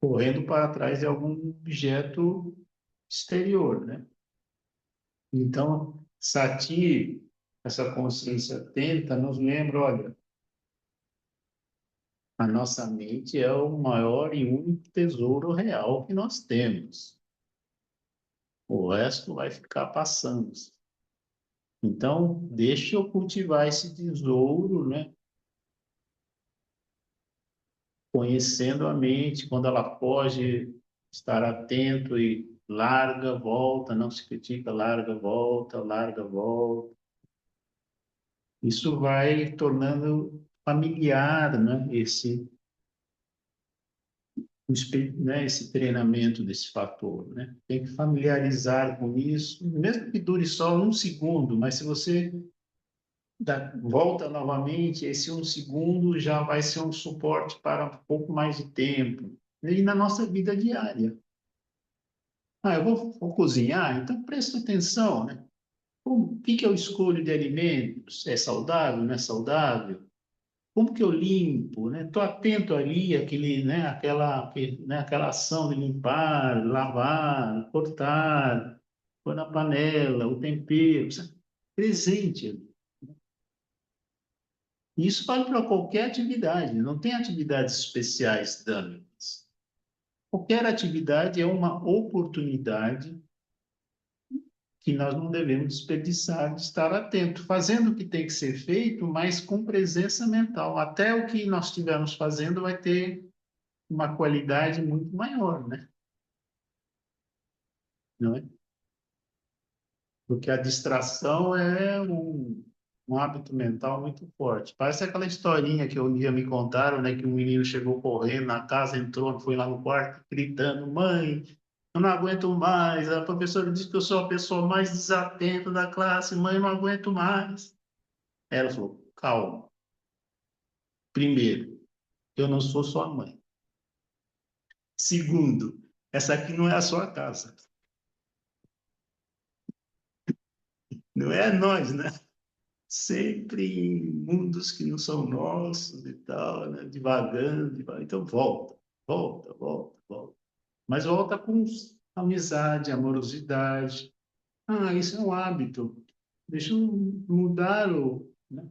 Correndo para trás de algum objeto exterior, né? Então, Sati, essa consciência atenta, nos lembra, olha, a nossa mente é o maior e único tesouro real que nós temos. O resto vai ficar passando. Então, deixa eu cultivar esse tesouro, né? Conhecendo a mente, quando ela pode estar atento e larga, volta, não se critica, larga, volta, larga, volta. Isso vai tornando familiar, né? Esse treinamento desse fator, né? Tem que familiarizar com isso, mesmo que dure só um segundo, mas se você volta novamente, esse um segundo já vai ser um suporte para um pouco mais de tempo. E na nossa vida diária. Eu vou cozinhar, então presta atenção, né? O que que eu escolho de alimentos? É saudável, não é saudável? Como que eu limpo, né? Estou atento ali, aquela ação de limpar, lavar, cortar, pôr na panela, o tempero, sabe? Presente. E isso vale para qualquer atividade, não tem atividades especiais dâmicas. Qualquer atividade é uma oportunidade que nós não devemos desperdiçar de estar atento, fazendo o que tem que ser feito, mas com presença mental. Até o que nós estivermos fazendo vai ter uma qualidade muito maior, né? Não é? Porque a distração é um hábito mental muito forte. Parece aquela historinha que um dia me contaram, né? Que um menino chegou correndo na casa, entrou, foi lá no quarto, gritando: Mãe, eu não aguento mais. A professora disse que eu sou a pessoa mais desatenta da classe. Mãe, eu não aguento mais. Ela falou: Calma. Primeiro, eu não sou sua mãe. Segundo, essa aqui não é a sua casa. Não é nós, né? Sempre em mundos que não são nossos e tal, né? Divagando, divagando. Então volta, volta, volta, volta. Mas volta com amizade, amorosidade. Isso é um hábito. Deixa eu mudar né,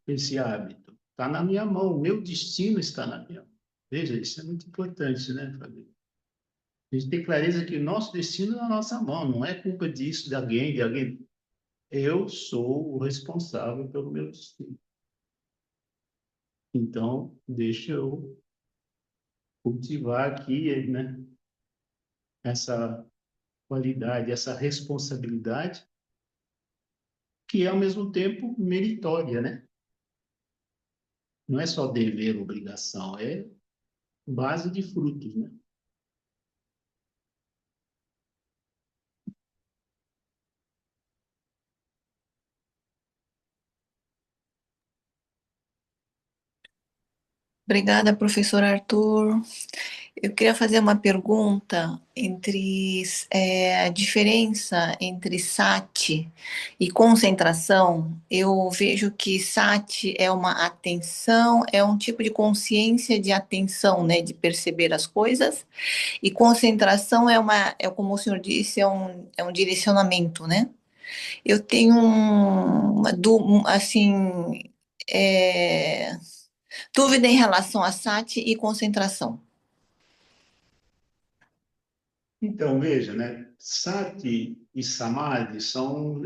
esse hábito. Está na minha mão, o meu destino está na minha mão. Veja, isso é muito importante, né, Fabio? A gente tem clareza que o nosso destino é na nossa mão, não é culpa disso, de alguém. Eu sou o responsável pelo meu destino. Então, deixa eu cultivar aqui, né, essa qualidade, essa responsabilidade que é ao mesmo tempo meritória, né? Não é só dever, obrigação, é base de frutos, né? Obrigada, professor Arthur. Eu queria fazer uma pergunta entre a diferença entre sati e concentração. Eu vejo que sati é uma atenção, é um tipo de consciência de atenção, né, de perceber as coisas, e concentração é como o senhor disse, é um direcionamento, né? Eu tenho assim, é, dúvida em relação a sati e concentração. Então, veja, né? Sati e Samadhi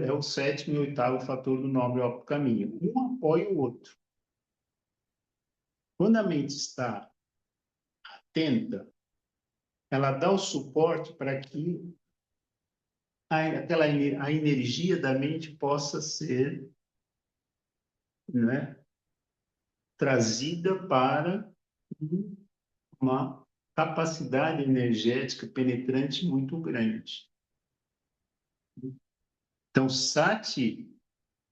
é o sétimo e oitavo fator do nobre óptimo caminho. Um apoia o outro. Quando a mente está atenta, ela dá o suporte para que a energia da mente possa ser, né, trazida para uma capacidade energética penetrante muito grande. Então, Sati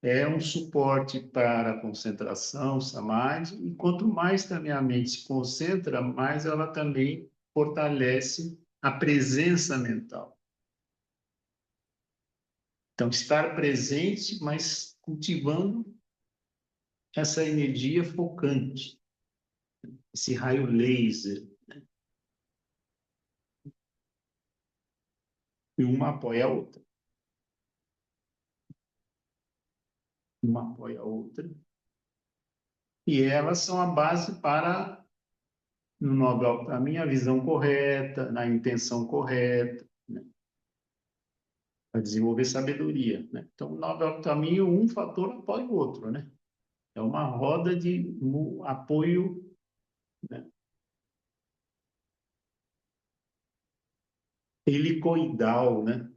é um suporte para a concentração, samadhi, e quanto mais também a mente se concentra, mais ela também fortalece a presença mental. Então, estar presente, mas cultivando essa energia focante, esse raio laser, e uma apoia a outra. Uma apoia a outra. E elas são a base para, no Nobel, a minha visão correta, na intenção correta, né? Para desenvolver sabedoria, né? Então, o Nobel caminho, um fator apoia o outro, né? É uma roda de apoio, né, helicoidal, né?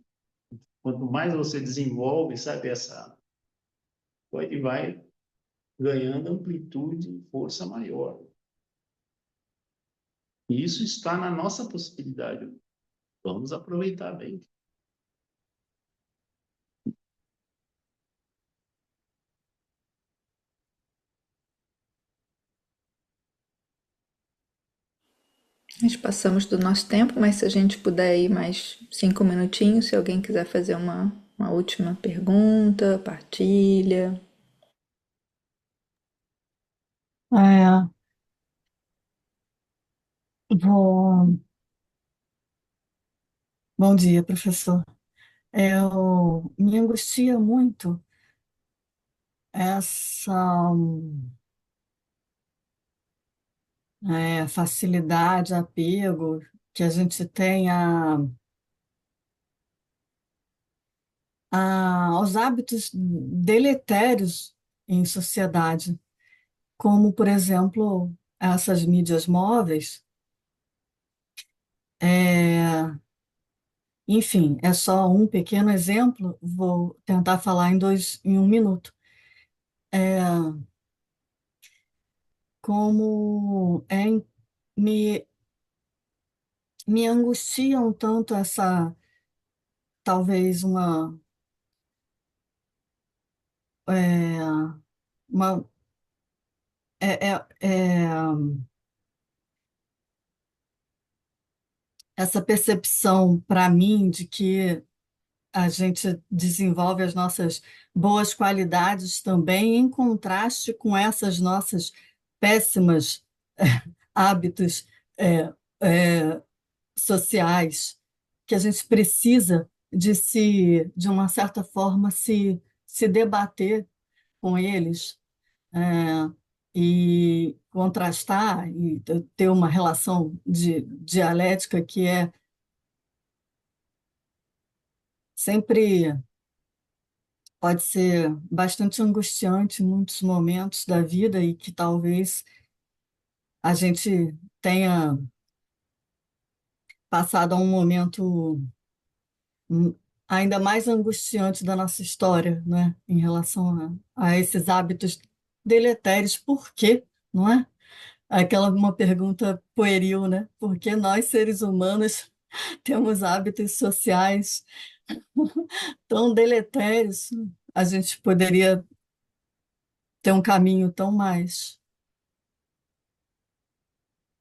Quanto mais você desenvolve, sabe, essa ele vai ganhando amplitude e força maior. E isso está na nossa possibilidade. Vamos aproveitar bem. Nós passamos do nosso tempo, mas se a gente puder ir mais 5 minutinhos, se alguém quiser fazer uma última pergunta, partilha. É, bom, bom dia, professor. Me angustia muito essa facilidade, apego que a gente tem aos hábitos deletérios em sociedade, como, por exemplo, essas mídias móveis. É, enfim, é só um pequeno exemplo, vou tentar falar em um minuto. É, como me, me angustia um tanto talvez é, uma, é, é, é, essa percepção para mim de que a gente desenvolve as nossas boas qualidades também em contraste com essas nossas péssimas hábitos é, é, sociais, que a gente precisa de uma certa forma, se debater com eles, é, e contrastar e ter uma relação de dialética que é sempre pode ser bastante angustiante em muitos momentos da vida e que talvez a gente tenha passado a um momento ainda mais angustiante da nossa história, né? Em relação a esses hábitos deletérios. Por quê? Não é? Aquela uma pergunta pueril, né? Por que nós, seres humanos, temos hábitos sociais tão deletérios? A gente poderia ter um caminho tão mais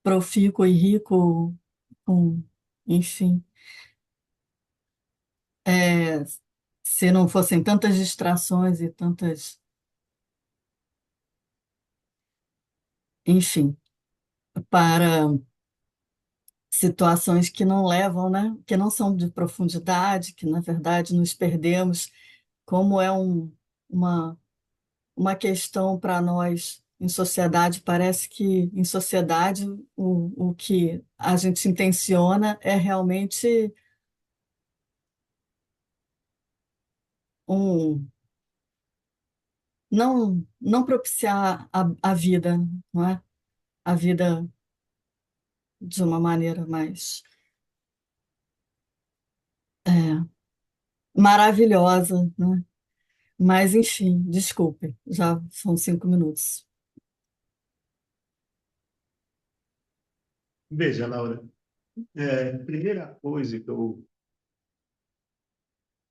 profícuo e rico, com, enfim, é, se não fossem tantas distrações e tantas, enfim, para situações que não levam, né? Que não são de profundidade, que na verdade nos perdemos, como é uma, uma questão para nós em sociedade. Parece que em sociedade o que a gente intenciona é realmente um não propiciar a vida, não é? A vida de uma maneira mais é, maravilhosa, né? Mas, enfim, desculpe, já são 5 minutos. Veja, Laura, primeira coisa que eu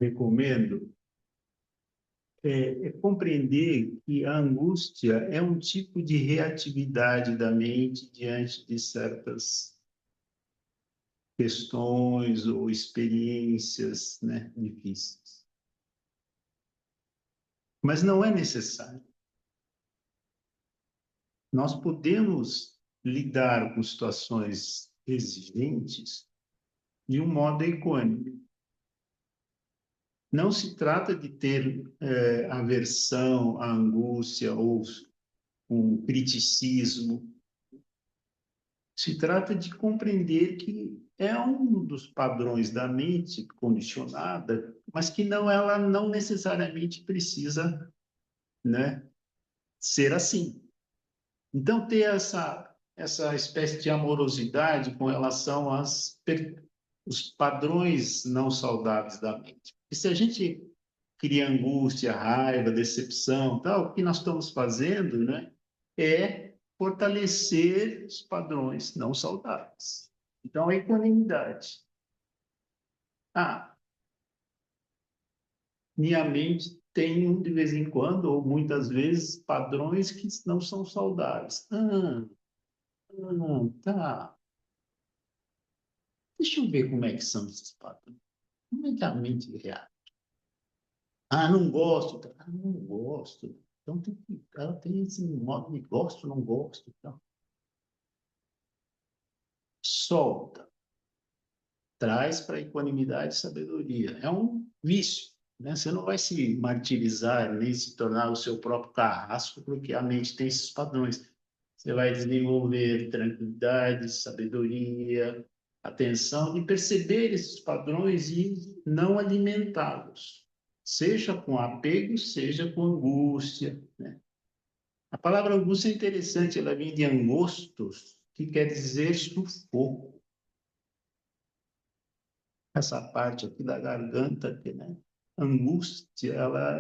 recomendo é compreender que a angústia é um tipo de reatividade da mente diante de certas questões ou experiências, né, difíceis. Mas não é necessário. Nós podemos lidar com situações exigentes de um modo econômico. Não se trata de ter aversão à angústia ou um criticismo. Se trata de compreender que é um dos padrões da mente condicionada, mas que não ela não necessariamente precisa, né, ser assim. Então ter essa espécie de amorosidade com relação os padrões não saudáveis da mente. E se a gente cria angústia, raiva, decepção, tal, o que nós estamos fazendo, né, é fortalecer os padrões não saudáveis. Então, a equanimidade. Ah, minha mente tem, de vez em quando, ou muitas vezes, padrões que não são saudáveis. Tá. Deixa eu ver como é que são esses padrões. Como é que a mente reage? Ah, não gosto. Tá? Ah, não gosto. Então, ela tem esse modo de gosto, não gosto. Então, solta. Traz para a equanimidade e sabedoria. É um vício, né? Você não vai se martirizar nem se tornar o seu próprio carrasco, porque a mente tem esses padrões. Você vai desenvolver tranquilidade, sabedoria, atenção e perceber esses padrões e não alimentá-los, seja com apego, seja com angústia, né? A palavra angústia é interessante, ela vem de angostos, que quer dizer sufoco. Essa parte aqui da garganta, aqui, né? Angústia,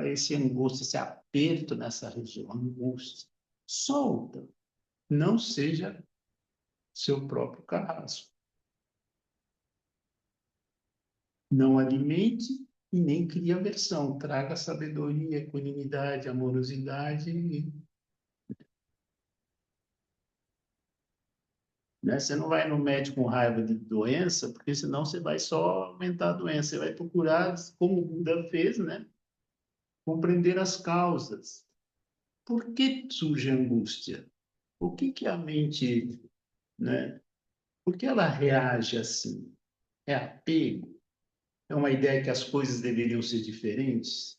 esse angústia, esse aperto nessa região, angústia. Solta, não seja seu próprio carrasco. Não alimente e nem crie aversão. Traga sabedoria, equanimidade, amorosidade, né? Você não vai no médico com raiva de doença, porque senão você vai só aumentar a doença. Você vai procurar, como o Buda fez, né? Compreender as causas. Por que surge a angústia? O que que a mente, né? Por que ela reage assim? É apego? É uma ideia que as coisas deveriam ser diferentes?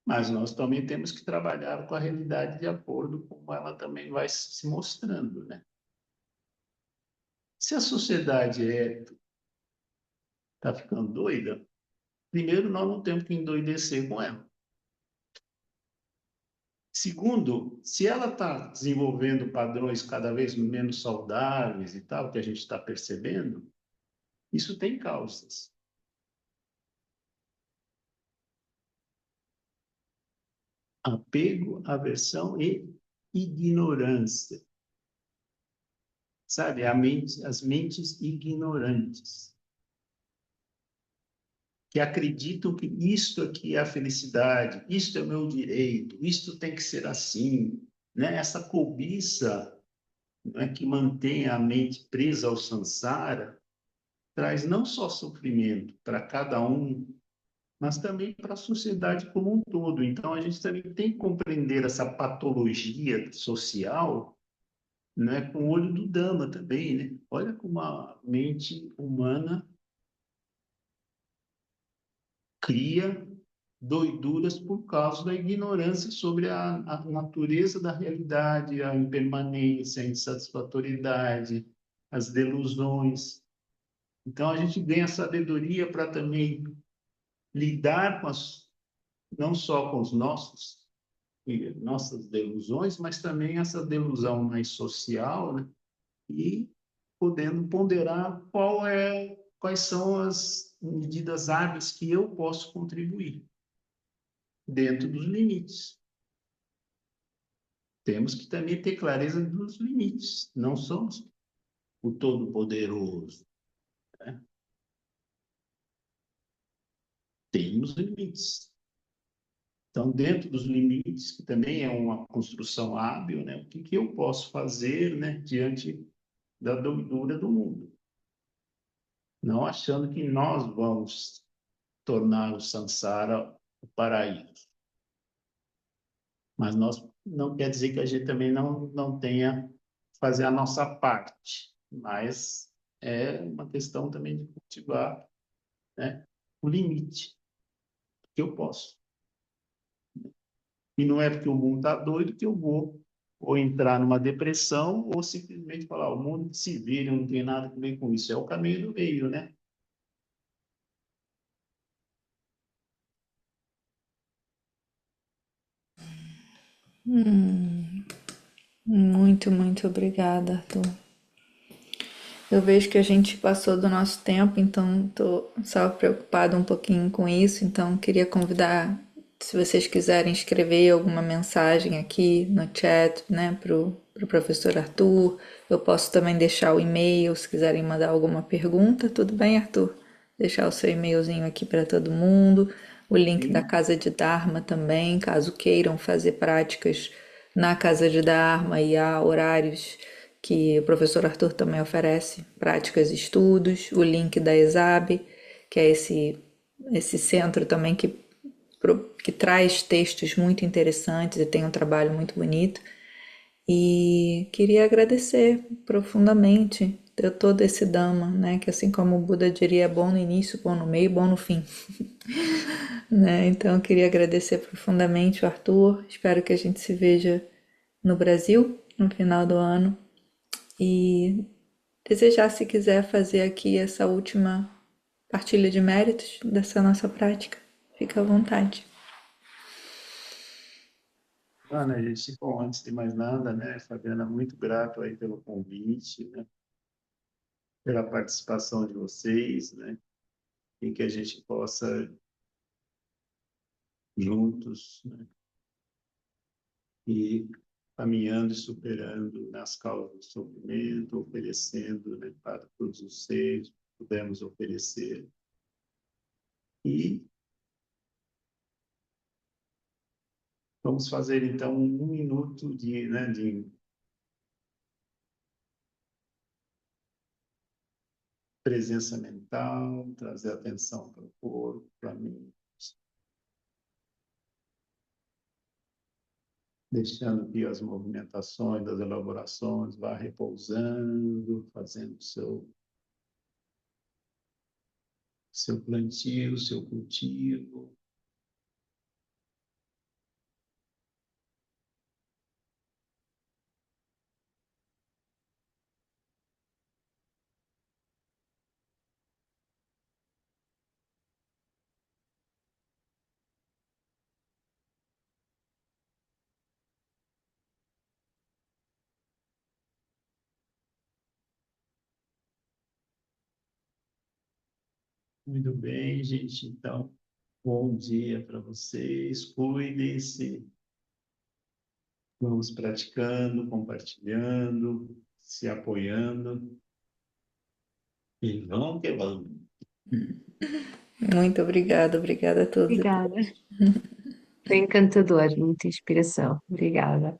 Mas nós também temos que trabalhar com a realidade de acordo com como ela também vai se mostrando, né? Se a sociedade está ficando doida, primeiro nós não temos que endoidecer com ela. Segundo, se ela está desenvolvendo padrões cada vez menos saudáveis e tal, que a gente está percebendo, isso tem causas. apego, aversão e ignorância. Sabe, as mentes ignorantes, que acreditam que isto aqui é a felicidade, isto é o meu direito, isto tem que ser assim, né? Essa cobiça, né, que mantém a mente presa ao samsara, traz não só sofrimento para cada um, mas também para a sociedade como um todo. Então, a gente também tem que compreender essa patologia social, né, com o olho do Dhamma também, né? Olha como a mente humana cria doiduras por causa da ignorância sobre a natureza da realidade, a impermanência, a insatisfatoriedade, as delusões. Então, a gente ganha sabedoria para também lidar com não só com os nossas delusões, mas também essa delusão mais social, né? E podendo ponderar quais são as medidas hábeis que eu posso contribuir dentro dos limites. Temos que também ter clareza dos limites. Não somos o todo-poderoso, né? Temos limites. Então, dentro dos limites, que também é uma construção hábil, né? O que que eu posso fazer, né, diante da doidura do mundo? Não achando que nós vamos tornar o samsara o paraíso. Mas nós não quer dizer que a gente também não tenha que fazer a nossa parte, mas é uma questão também de cultivar, né, o limite que eu posso. E não é porque o mundo está doido que eu vou ou entrar numa depressão ou simplesmente falar, o mundo que se vira, não tem nada a ver com isso. É o caminho do meio, né? Muito, muito obrigada, Arthur. Eu vejo que a gente passou do nosso tempo, então estou só preocupada um pouquinho com isso. Então queria convidar, se vocês quiserem escrever alguma mensagem aqui no chat, né, pro professor Arthur. Eu posso também deixar o e-mail, se quiserem mandar alguma pergunta. Tudo bem, Arthur? Deixar o seu e-mailzinho aqui para todo mundo. O link da E Casa de Dharma também, caso queiram fazer práticas na Casa de Dharma e há horários que o professor Arthur também oferece práticas e estudos, o link da ESAB, que é esse centro também que traz textos muito interessantes e tem um trabalho muito bonito. E queria agradecer profundamente de todo esse Dhamma, né? Que assim como o Buda diria, é bom no início, bom no meio, bom no fim. Né? Então eu queria agradecer profundamente o Arthur. Espero que a gente se veja no Brasil no final do ano. E desejar, se quiser, fazer aqui essa última partilha de méritos dessa nossa prática. Fica à vontade. Ana, gente, bom, antes de mais nada, né, Fabiana, muito grato aí pelo convite, né, pela participação de vocês, né, e que a gente possa juntos, né, ir caminhando e superando nas causas do sofrimento, oferecendo, né, para todos os seres que pudermos oferecer. E vamos fazer, então, um minuto né, de presença mental, trazer atenção para o corpo, para mim, deixando que as movimentações das elaborações vá repousando, fazendo seu plantio, seu cultivo. Muito bem, gente. Então, bom dia para vocês. Cuidem-se. Vamos praticando, compartilhando, se apoiando e vamos que vamos. Muito obrigada, obrigada a todos e Obrigada. todas. Foi encantador, muita inspiração. Obrigada.